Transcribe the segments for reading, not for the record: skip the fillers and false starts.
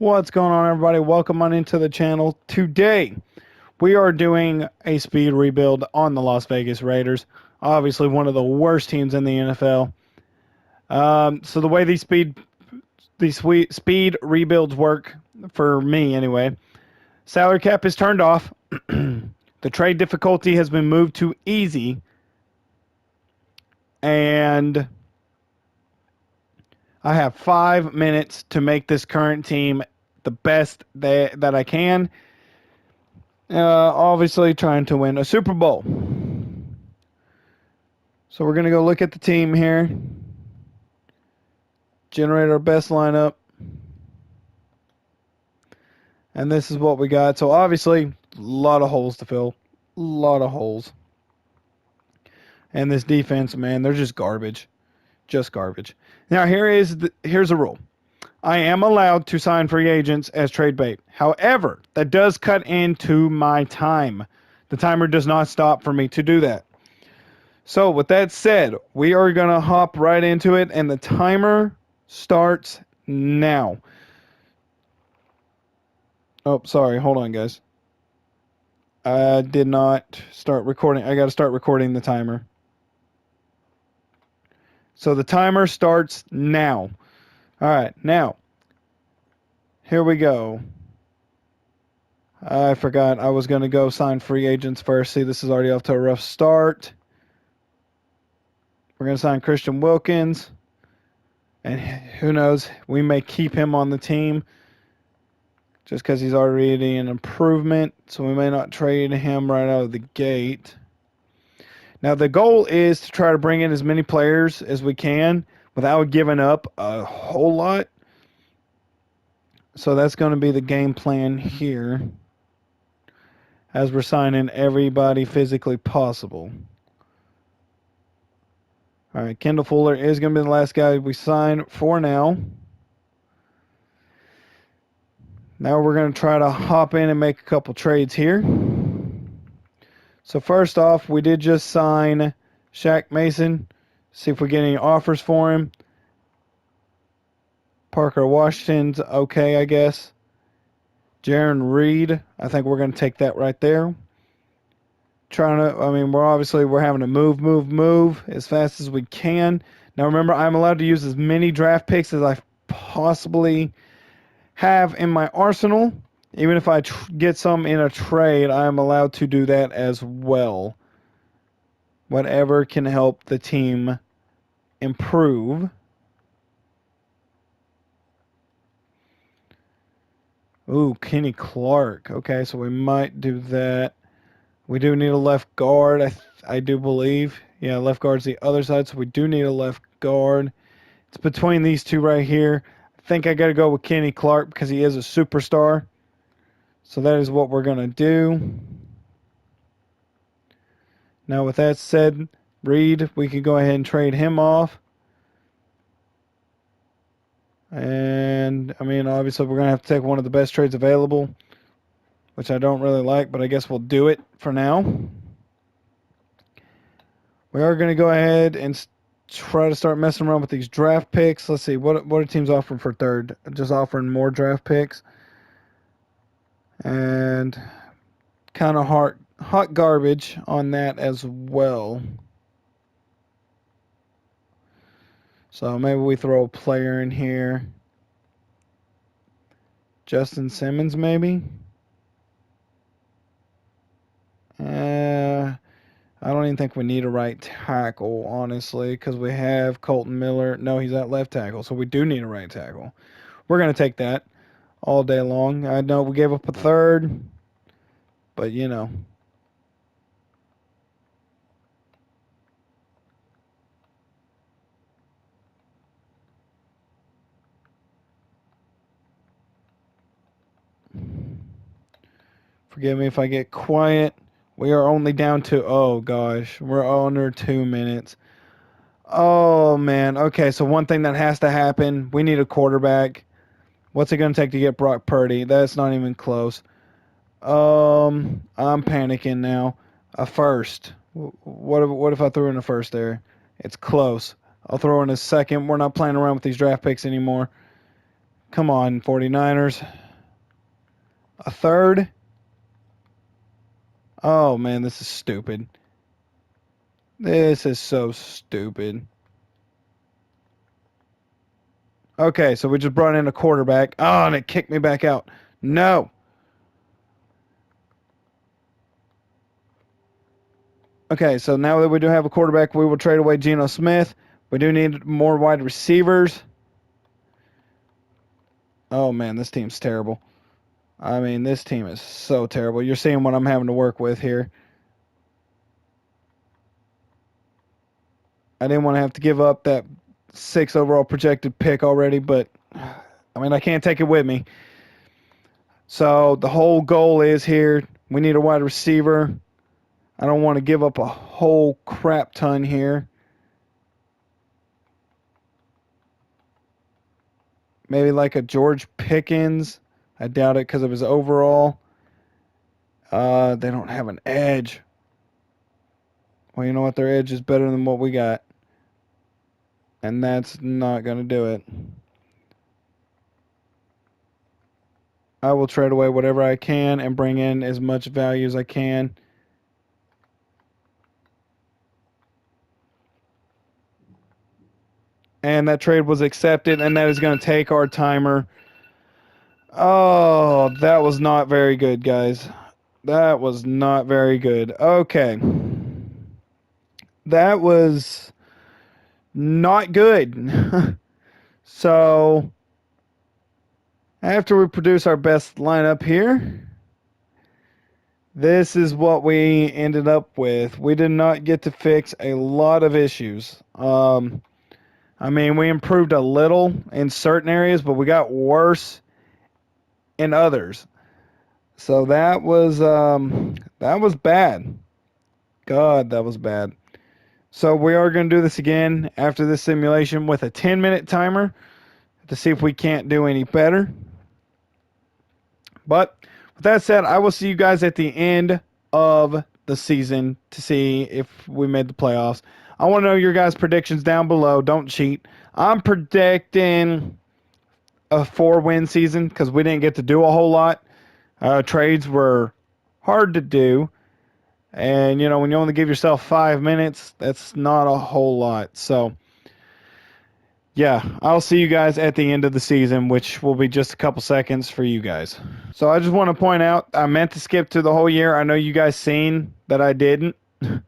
What's going on, everybody? Welcome on into the channel. Today, we are doing a speed rebuild on the Las Vegas Raiders. Obviously, one of the worst teams in the NFL. So the way these speed rebuilds work, for me anyway, salary cap is turned off. The trade difficulty has been moved to easy, and I have 5 minutes to make this current team the best that I can. Obviously, trying to win a Super Bowl. So we're going to go look at the team here, generate our best lineup, and this is what we got. So obviously, a lot of holes to fill. A lot of holes. And this defense, man, they're just garbage. Just garbage. Now, here's a rule. I am allowed to sign free agents as trade bait. However, that does cut into my time. The timer does not stop for me to do that. So with that said, we are going to hop right into it, and the timer starts now. Oh, sorry. Hold on, guys. I did not start recording. I got to start recording the timer. So the timer starts now. All right, now, here we go. I forgot I was going to go sign free agents first. See, this is already off to a rough start. We're going to sign Christian Wilkins. And who knows, we may keep him on the team just because he's already an improvement. So we may not trade him right out of the gate. Now, the goal is to try to bring in as many players as we can without giving up a whole lot. So that's going to be the game plan here as we're signing everybody physically possible. All right, Kendall Fuller is going to be the last guy we sign for now. Now we're going to try to hop in and make a couple trades here. So first off, we did just sign Shaq Mason. See if we get any offers for him. Parker Washington's okay, I guess. Jaron Reed, I think we're going to take that right there. We're having to move as fast as we can. Now remember, I'm allowed to use as many draft picks as I possibly have in my arsenal. Even if I get some in a trade, I am allowed to do that as well. Whatever can help the team improve. Ooh, Kenny Clark. Okay, so we might do that. We do need a left guard, I do believe. Yeah, left guard's the other side, so we do need a left guard. It's between these two right here. I think I got to go with Kenny Clark because he is a superstar. So that is what we're going to do. Now, with that said, Reed, we can go ahead and trade him off. And, obviously we're going to have to take one of the best trades available, which I don't really like, but I guess we'll do it for now. We are going to go ahead and try to start messing around with these draft picks. Let's see, what are teams offering for third? Just offering more draft picks. And kind of hot garbage on that as well. So maybe we throw a player in here. Justin Simmons, maybe? I don't even think we need a right tackle, honestly, because we have Colton Miller. No, he's at left tackle, so we do need a right tackle. We're going to take that all day long. I know we gave up a third, but Forgive me if I get quiet. We are only down to, oh gosh, we're under 2 minutes. Oh man, okay, so one thing that has to happen, we need a quarterback. What's it going to take to get Brock Purdy? That's not even close. I'm panicking now. A first. What if I threw in a first there? It's close. I'll throw in a second. We're not playing around with these draft picks anymore. Come on, 49ers. A third. Oh, man, this is stupid. This is so stupid. Okay, so we just brought in a quarterback. Oh, and it kicked me back out. No. Okay, so now that we do have a quarterback, we will trade away Geno Smith. We do need more wide receivers. Oh, man, this team's terrible. I mean, this team is so terrible. You're seeing what I'm having to work with here. I didn't want to have to give up that 6 overall projected pick already, but I mean, I can't take it with me. So the whole goal is here, we need a wide receiver. I don't want to give up a whole crap ton here. Maybe like a George Pickens. I doubt it because of his overall. They don't have an edge. Well, you know what? Their edge is better than what we got. And that's not going to do it. I will trade away whatever I can and bring in as much value as I can. And that trade was accepted, and that is going to take our timer. Oh, that was not very good, guys. That was not very good. Okay. That was not good. So, after we produce our best lineup here, this is what we ended up with. We did not get to fix a lot of issues. I mean, we improved a little in certain areas, but we got worse in others. So that was bad. God, that was bad. So we are going to do this again after this simulation with a 10-minute timer to see if we can't do any better. But with that said, I will see you guys at the end of the season to see if we made the playoffs. I want to know your guys' predictions down below. Don't cheat. I'm predicting a 4-win season because we didn't get to do a whole lot. Trades were hard to do. And, you know, when you only give yourself 5 minutes, that's not a whole lot. So, yeah, I'll see you guys at the end of the season, which will be just a couple seconds for you guys. So I just want to point out, I meant to skip to the whole year. I know you guys seen that I didn't. That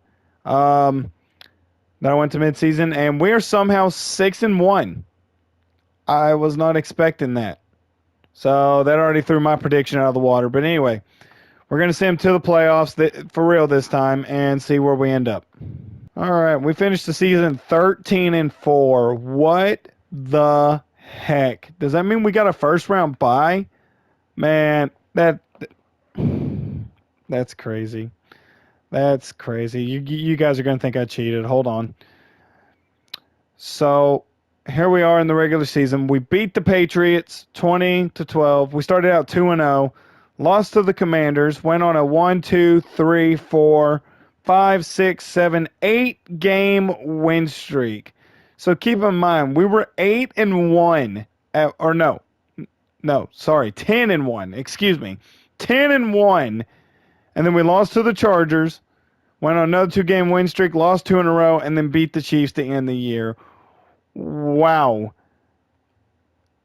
I went to midseason, and we're somehow 6-1. I was not expecting that. So that already threw my prediction out of the water. But anyway, we're going to send him to the playoffs for real this time and see where we end up. All right, we finished the season 13-4. What the heck? Does that mean we got a first round bye? Man, that's crazy. That's crazy. You guys are going to think I cheated. Hold on. So, here we are in the regular season. We beat the Patriots 20-12. We started out 2-0, lost to the Commanders, went on a 1, 2, 3, 4, 5, 6, 7, 8 game win streak. So keep in mind, we were 8-1 sorry, 10-1. Excuse me. 10-1. And then we lost to the Chargers, went on another 2-game win streak, lost 2 in a row, and then beat the Chiefs to end the year. Wow.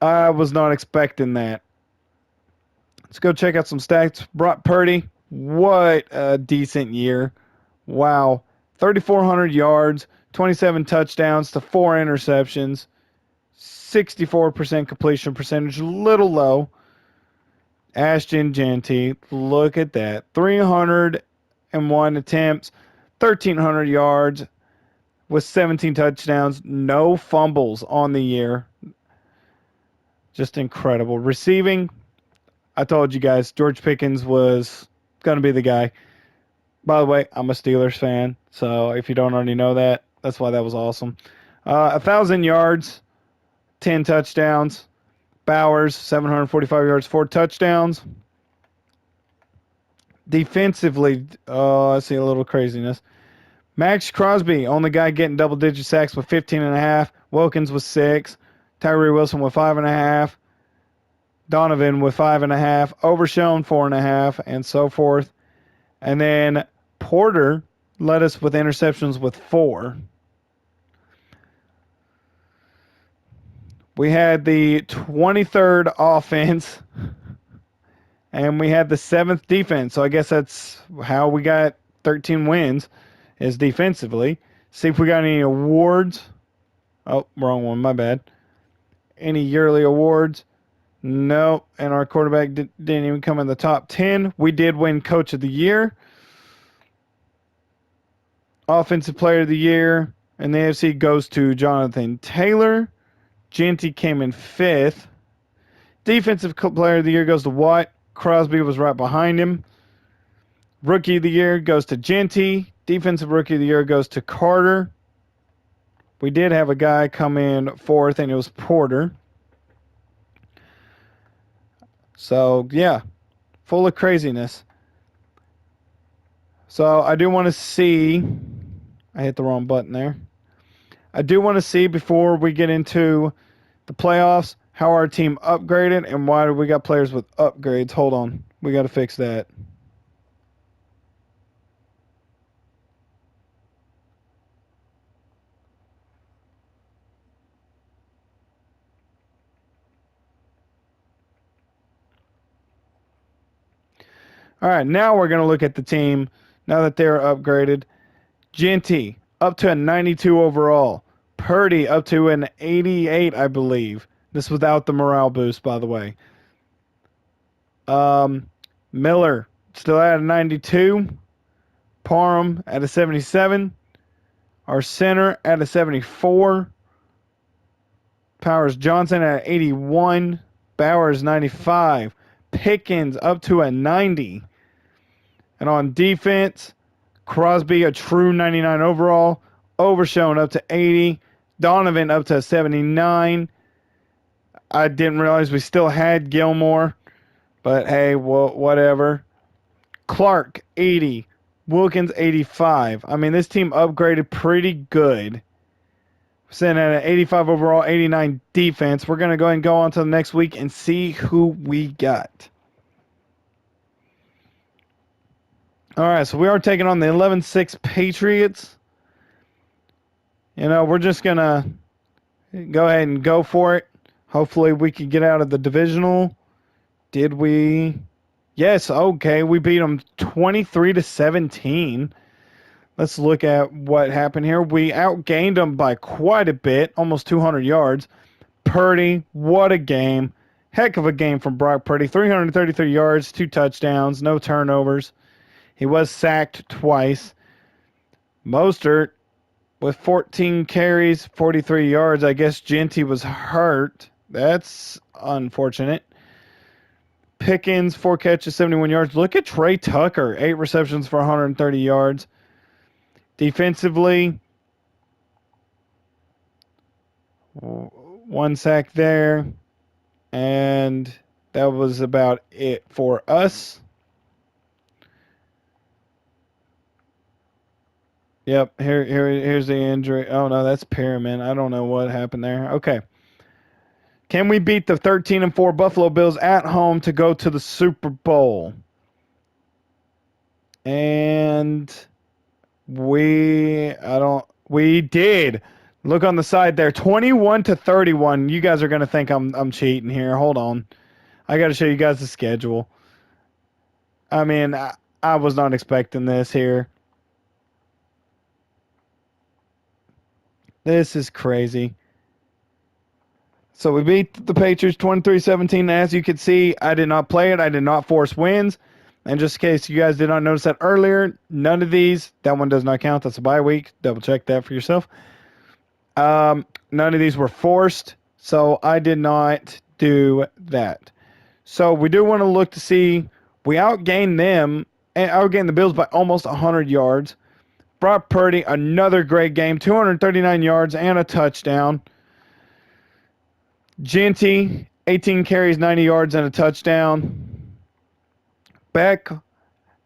I was not expecting that. Let's go check out some stats. Brock Purdy, what a decent year. Wow. 3,400 yards, 27 touchdowns to 4 interceptions, 64% completion percentage, a little low. Ashton Genty, look at that. 301 attempts, 1,300 yards with 17 touchdowns, no fumbles on the year. Just incredible. Receiving, I told you guys, George Pickens was going to be the guy. By the way, I'm a Steelers fan, so if you don't already know that, that's why that was awesome. 1,000 yards, 10 touchdowns. Bowers, 745 yards, 4 touchdowns. Defensively, I see a little craziness. Max Crosby, only guy getting double-digit sacks with 15.5. Wilkins with 6. Tyree Wilson with 5.5. Donovan with 5.5, Overshown 4.5, and so forth. And then Porter led us with interceptions with 4. We had the 23rd offense, and we had the 7th defense. So I guess that's how we got 13 wins, is defensively. See if we got any awards. Oh, wrong one, my bad. Any yearly awards? No, and our quarterback didn't even come in the top 10. We did win Coach of the Year. Offensive Player of the Year in the AFC goes to Jonathan Taylor. Genty came in 5th. Defensive Player of the Year goes to Watt. Crosby was right behind him. Rookie of the Year goes to Genty. Defensive Rookie of the Year goes to Carter. We did have a guy come in 4th, and it was Porter. So, yeah, full of craziness. So, I do want to see... I hit the wrong button there. I do want to see, before we get into the playoffs, how our team upgraded and why do we got players with upgrades. Hold on. We got to fix that. All right, now we're going to look at the team now that they're upgraded. Genty, up to a 92 overall. Purdy, up to an 88, I believe. This without the morale boost, by the way. Miller, still at a 92. Parham at a 77. Our center at a 74. Powers Johnson at 81. Bowers 95. Pickens up to a 90. And on defense, Crosby a true 99 overall. Overshown up to 80. Donovan up to 79. I didn't realize we still had Gilmore. But hey, well, whatever. Clark 80. Wilkins 85. I mean, this team upgraded pretty good. Sitting at an 85 overall, 89 defense. We're going to go ahead and go on to the next week and see who we got. All right, so we are taking on the 11-6 Patriots. You know, we're just going to go ahead and go for it. Hopefully we can get out of the divisional. Did we? Yes, okay. We beat them 23-17. Let's look at what happened here. We outgained them by quite a bit, almost 200 yards. Purdy, what a game. Heck of a game from Brock Purdy. 333 yards, 2 touchdowns, no turnovers. He was sacked twice. Mostert with 14 carries, 43 yards. I guess Genty was hurt. That's unfortunate. Pickens, 4 catches, 71 yards. Look at Trey Tucker, 8 receptions for 130 yards. Defensively, 1 sack there. And that was about it for us. Yep, here's the injury. Oh, no, that's Perriman. I don't know what happened there. Okay. Can we beat the 13-4 Buffalo Bills at home to go to the Super Bowl? And we did. Look on the side there, 21-31. You guys are gonna think I'm cheating here. Hold on, I got to show you guys the schedule. I mean, I was not expecting this here. This is crazy. So we beat the Patriots 23-17. As you can see, I did not play it. I did not force wins. And just in case you guys did not notice that earlier, none of these, that one does not count. That's a bye week. Double check that for yourself. None of these were forced, so I did not do that. So we do want to look to see, we outgained them, and outgained the Bills by almost 100 yards. Brock Purdy, another great game, 239 yards and a touchdown. Genty, 18 carries, 90 yards and a touchdown. Beck,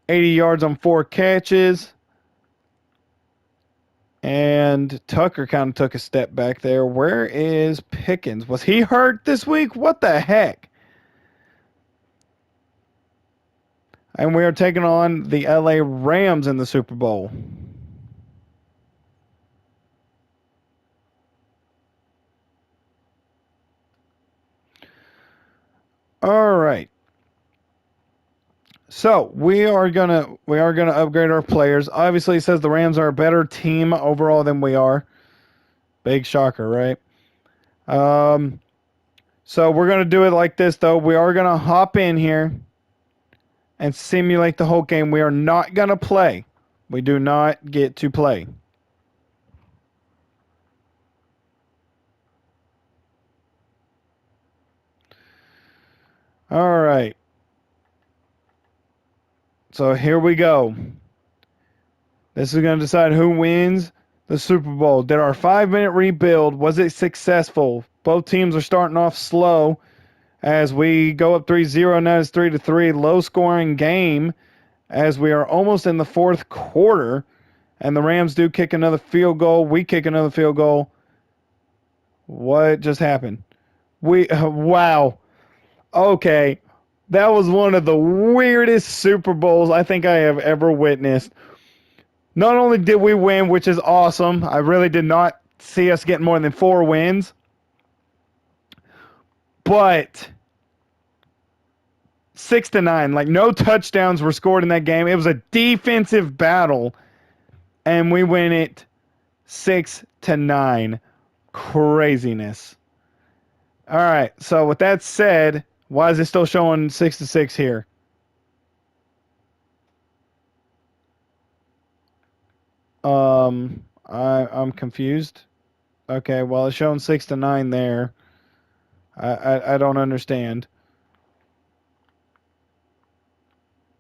80 yards on 4 catches. And Tucker kind of took a step back there. Where is Pickens? Was he hurt this week? What the heck? And we are taking on the LA Rams in the Super Bowl. All right. So we are gonna upgrade our players. Obviously, it says the Rams are a better team overall than we are. Big shocker, right? Um, so we're gonna do it like this though. We are gonna hop in here and simulate the whole game. We are not gonna play. We do not get to play. All right. So here we go. This is going to decide who wins the Super Bowl. Did our 5 minute rebuild, was it successful? Both teams are starting off slow as we go up 3-0. Now it's 3-3. Low scoring game as we are almost in the fourth quarter. And the Rams do kick another field goal. We kick another field goal. What just happened? Wow. Okay. That was one of the weirdest Super Bowls I think I have ever witnessed. Not only did we win, which is awesome, I really did not see us getting more than 4 wins, but 6-9, like no touchdowns were scored in that game. It was a defensive battle, and we win it 6-9. Craziness. All right. So with that said, why is it still showing 6-6 here? I'm confused. Okay, well it's showing 6-9 there. I don't understand.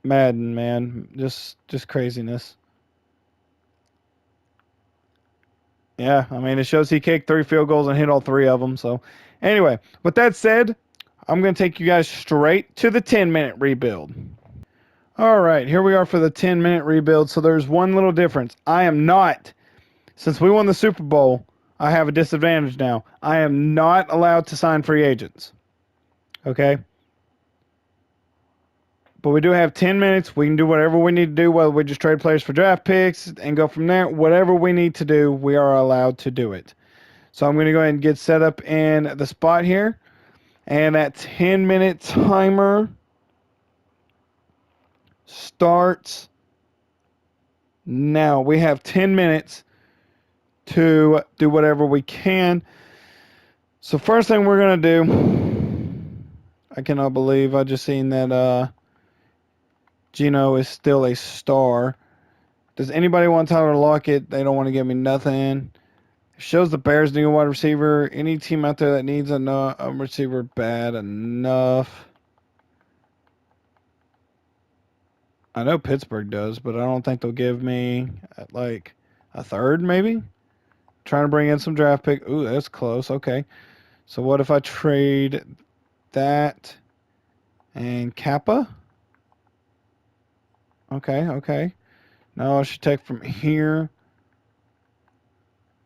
Madden, man, just craziness. Yeah, I mean it shows he kicked 3 field goals and hit all 3 of them. So, anyway, with that said, I'm gonna take you guys straight to the 10-minute rebuild. All right, here we are for the 10-minute rebuild. So there's one little difference. I am not, since we won the Super Bowl, I have a disadvantage now. I am not allowed to sign free agents. Okay. But we do have 10 minutes. We can do whatever we need to do, whether we just trade players for draft picks and go from there. Whatever we need to do, we are allowed to do it. So I'm going to go ahead and get set up in the spot here. And that 10-minute timer starts now. We have 10 minutes to do whatever we can. So first thing we're going to do, I cannot believe I just seen that Gino is still a star. Does anybody want Tyler Lockett? They don't want to give me nothing. It shows the Bears need a wide receiver. Any team out there that needs a receiver bad enough. I know Pittsburgh does, but I don't think they'll give me like a third, maybe. Trying to bring in some draft pick. Ooh, that's close. Okay. So what if I trade that and Kappa? Okay, okay. Now I should take from here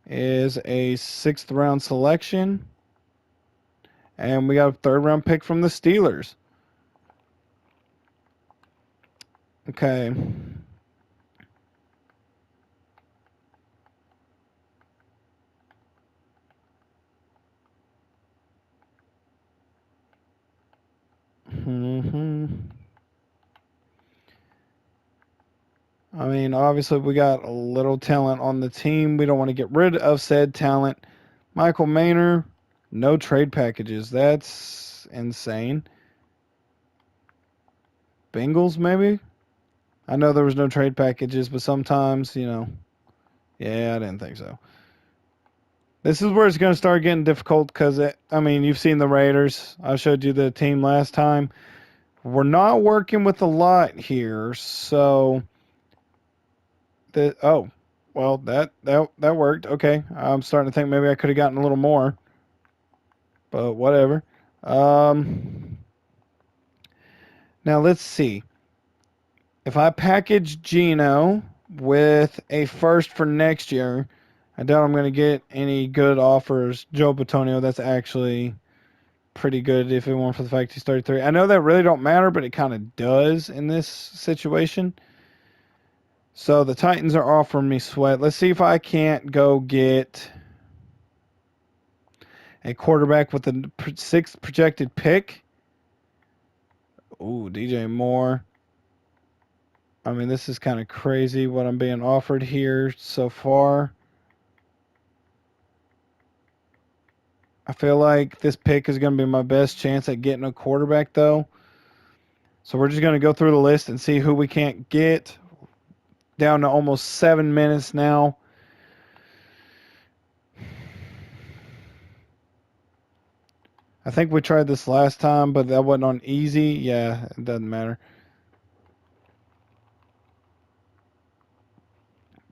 is a 6th round selection. And we got a 3rd round pick from the Steelers. Okay. I mean, obviously, we got a little talent on the team. We don't want to get rid of said talent. Michael Maynor, no trade packages. That's insane. Bengals, maybe? I know there was no trade packages, but sometimes, yeah, I didn't think so. This is where it's going to start getting difficult because, I mean, you've seen the Raiders. I showed you the team last time. We're not working with a lot here, so oh, well, that worked. Okay, I'm starting to think maybe I could have gotten a little more, but whatever. Now let's see. If I package Gino with a first for next year, I doubt I'm going to get any good offers. Joe Batonio, that's actually pretty good if it weren't for the fact he's 33. I know that really don't matter, but it kind of does in this situation. So the Titans are offering me Sweat. Let's see if I can't go get a quarterback with the sixth projected pick. Ooh, DJ Moore. I mean, this is kind of crazy what I'm being offered here so far. I feel like this pick is going to be my best chance at getting a quarterback, though. So we're just going to go through the list and see who we can't get. Down to almost 7 minutes now. I think we tried this last time, but that wasn't on easy. Yeah, it doesn't matter.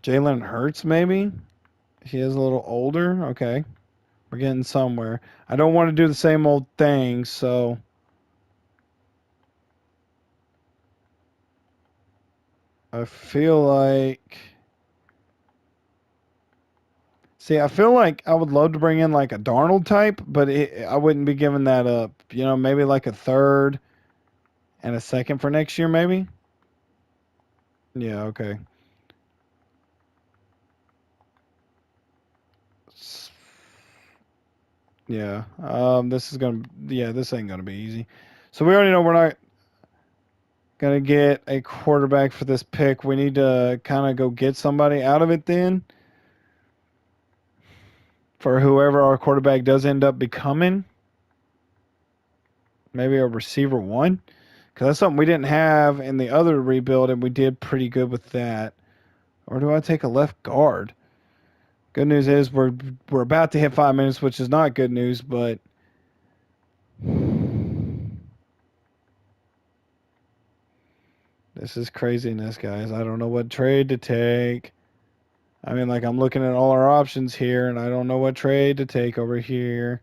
Jalen Hurts, maybe? He is a little older. Okay. We're getting somewhere. I don't want to do the same old thing, so I feel like. See, I feel like I would love to bring in like a Darnold type, but I wouldn't be giving that up. You know, maybe like a third and a second for next year, maybe? Yeah, okay. Yeah. This is gonna. Yeah, this ain't gonna be easy. So we already know we're not gonna get a quarterback for this pick. We need to kind of go get somebody out of it then for whoever our quarterback does end up becoming. Maybe a receiver one, because that's something we didn't have in the other rebuild, and we did pretty good with that. Or do I take a left guard? Good news is we're about to hit 5 minutes, which is not good news, but this is craziness, guys. I don't know what trade to take. I mean, like I'm looking at all our options here, and I don't know what trade to take over here.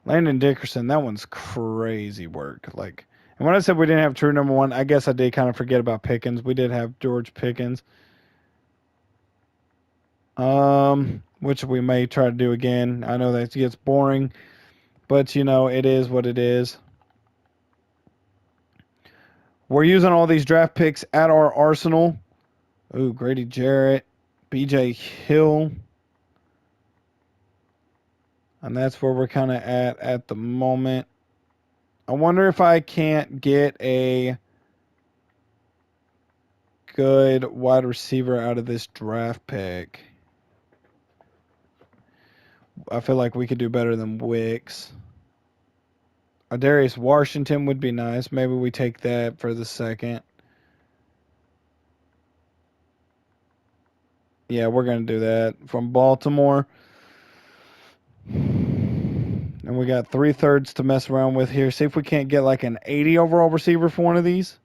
Landon Dickerson, that one's crazy work. Like, and when I said we didn't have true number one, I guess I did kind of forget about Pickens. We did have George Pickens, which we may try to do again. I know that gets boring, but you know it is what it is. We're using all these draft picks at our arsenal. Ooh, Grady Jarrett, B.J. Hill, and that's where we're kind of at the moment. I wonder if I can't get a good wide receiver out of this draft pick. I feel like we could do better than Wicks. Darius Washington would be nice. Maybe we take that for the second. Yeah, we're going to do that. From Baltimore. And we got 3/3 to mess around with here. See if we can't get like an 80 overall receiver for one of these.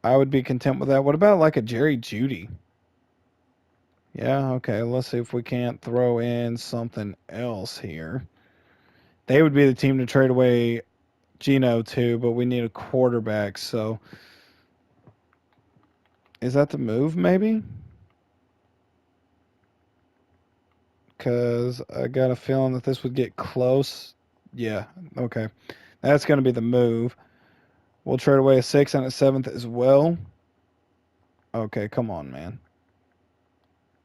I would be content with that. What about like a Jerry Jeudy? Yeah, okay. Let's see if we can't throw in something else here. They would be the team to trade away Geno to, but we need a quarterback. So is that the move, maybe? Because I got a feeling that this would get close. Yeah, okay. That's going to be the move. We'll trade away a sixth and a seventh as well. Okay, come on, man.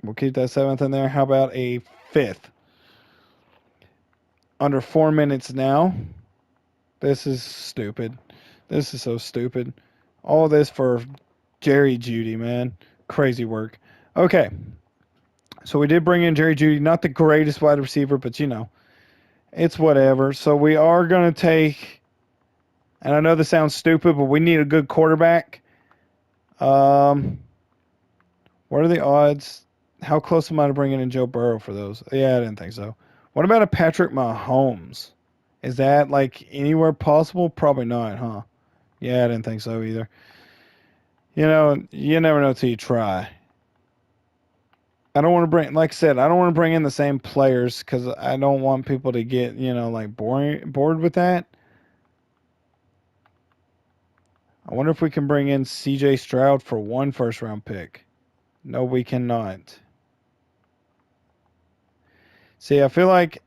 We'll keep that seventh in there. How about a fifth? Under 4 minutes now. This is stupid. This is so stupid. All this for Jerry Jeudy, man. Crazy work. Okay. So we did bring in Jerry Jeudy, not the greatest wide receiver, but you know, it's whatever. So we are going to take, and I know this sounds stupid, but we need a good quarterback. What are the odds? How close am I to bringing in Joe Burrow for those? Yeah, I didn't think so. What about a Patrick Mahomes? Is that like anywhere possible? Probably not, huh? Yeah, I didn't think so either. You know, you never know till you try. I don't want to bring, like I said, I don't want to bring in the same players because I don't want people to get, you know, like bored with that. I wonder if we can bring in C.J. Stroud for one first round pick. No, we cannot. – See, I feel like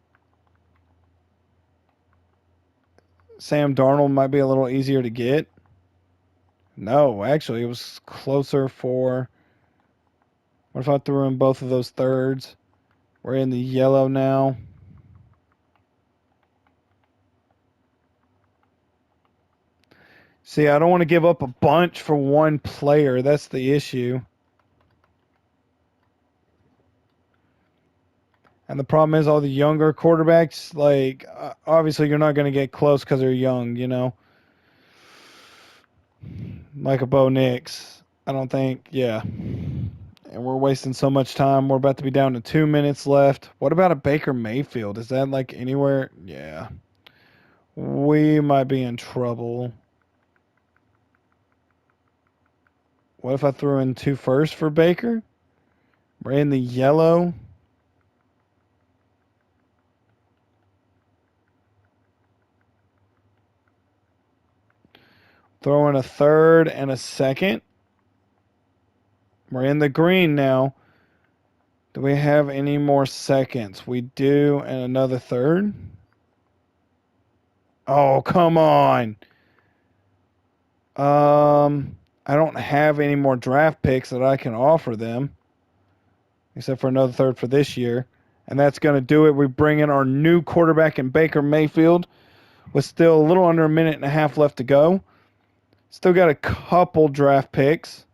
Sam Darnold might be a little easier to get. No, actually, it was closer for. What if I threw in both of those thirds? We're in the yellow now. See, I don't want to give up a bunch for one player. That's the issue. And the problem is, all the younger quarterbacks, like, obviously, you're not going to get close because they're young, you know? Like a Bo Nix. I don't think, yeah. And we're wasting so much time. We're about to be down to 2 minutes left. What about a Baker Mayfield? Is that like anywhere? Yeah. We might be in trouble. What if I threw in two firsts for Baker? We're in the yellow. Throw in a third and a second. We're in the green now. Do we have any more seconds? We do, and another third. Oh, come on. I don't have any more draft picks that I can offer them, except for another third for this year. And that's going to do it. We bring in our new quarterback in Baker Mayfield with still a little under a minute and a half left to go. Still got a couple draft picks.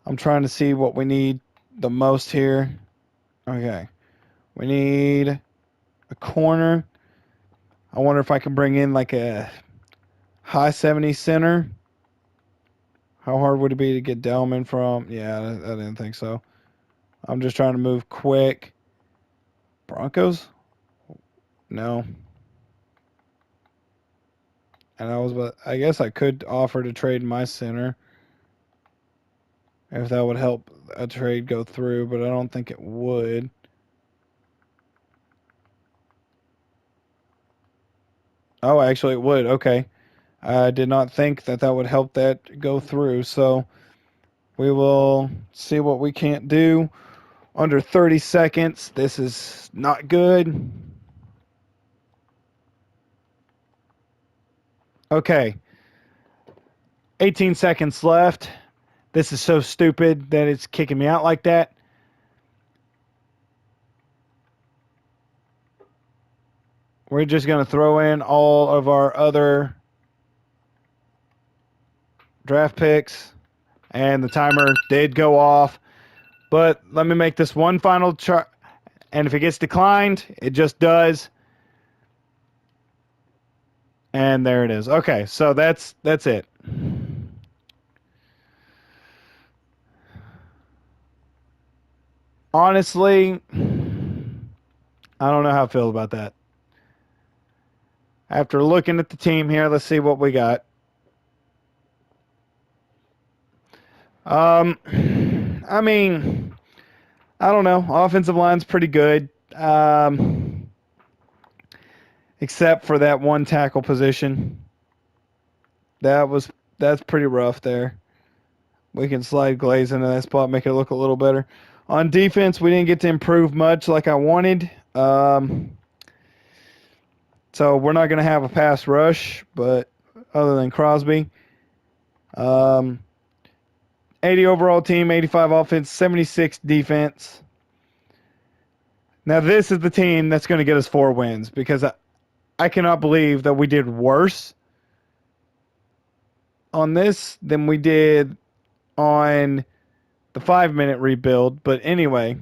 I'm trying to see what we need the most here. Okay. We need a corner. I wonder if I can bring in like a high 70 center. How hard would it be to get Delman from? Yeah, I didn't think so. I'm just trying to move quick. Broncos? No. And I guess I could offer to trade my center if that would help a trade go through, but I don't think it would. Oh, actually, it would. Okay. I did not think that that would help that go through. So we will see what we can't do. Under 30 seconds. This is not good. Okay. 18 seconds left. This is so stupid that it's kicking me out like that. We're just going to throw in all of our other draft picks. And the timer did go off. But let me make this one final chart. And if it gets declined, it just does. And there it is. Okay, so that's it. Honestly, I don't know how I feel about that. After looking at the team here, let's see what we got. I mean, I don't know. Offensive line's pretty good, except for that one tackle position. That's pretty rough there. We can slide Glaze into that spot, make it look a little better. On defense, we didn't get to improve much like I wanted. So we're not going to have a pass rush, but other than Crosby. 80 overall team, 85 offense, 76 defense. Now this is the team that's going to get us 4 wins because I cannot believe that we did worse on this than we did on the 5-minute rebuild. But anyway,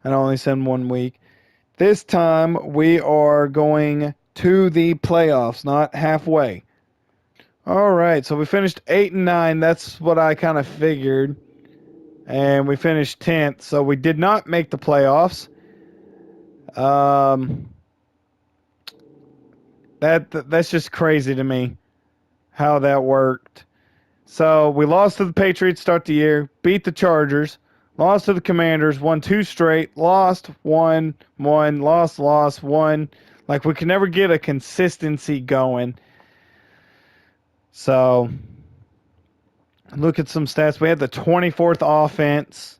I only send 1 week. This time we are going to the playoffs, not halfway. All right, so we finished 8 and 9. That's what I kind of figured. And we finished 10th, so we did not make the playoffs. That's just crazy to me how that worked. So we lost to the Patriots start the year, beat the Chargers, lost to the Commanders, won 2 straight, lost, won, lost, won. Like we could never get a consistency going. So look at some stats. We had the 24th offense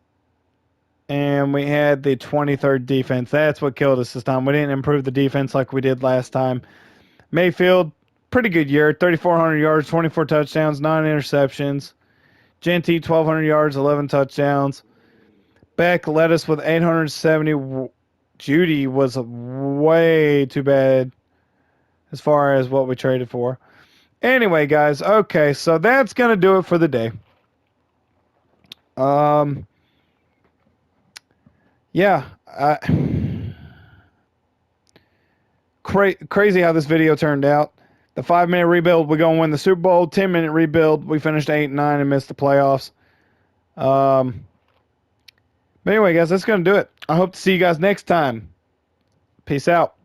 And we had the 23rd defense. That's what killed us this time. We didn't improve the defense like we did last time. Mayfield, pretty good year. 3,400 yards, 24 touchdowns, 9 interceptions. Genty, 1,200 yards, 11 touchdowns. Beck led us with 870. Judy was way too bad as far as what we traded for. Anyway, guys, okay, so that's going to do it for the day. Yeah, crazy how this video turned out. The 5-minute rebuild, we're going to win the Super Bowl. 10-minute rebuild, we finished 8-9 and missed the playoffs. But anyway, guys, that's going to do it. I hope to see you guys next time. Peace out.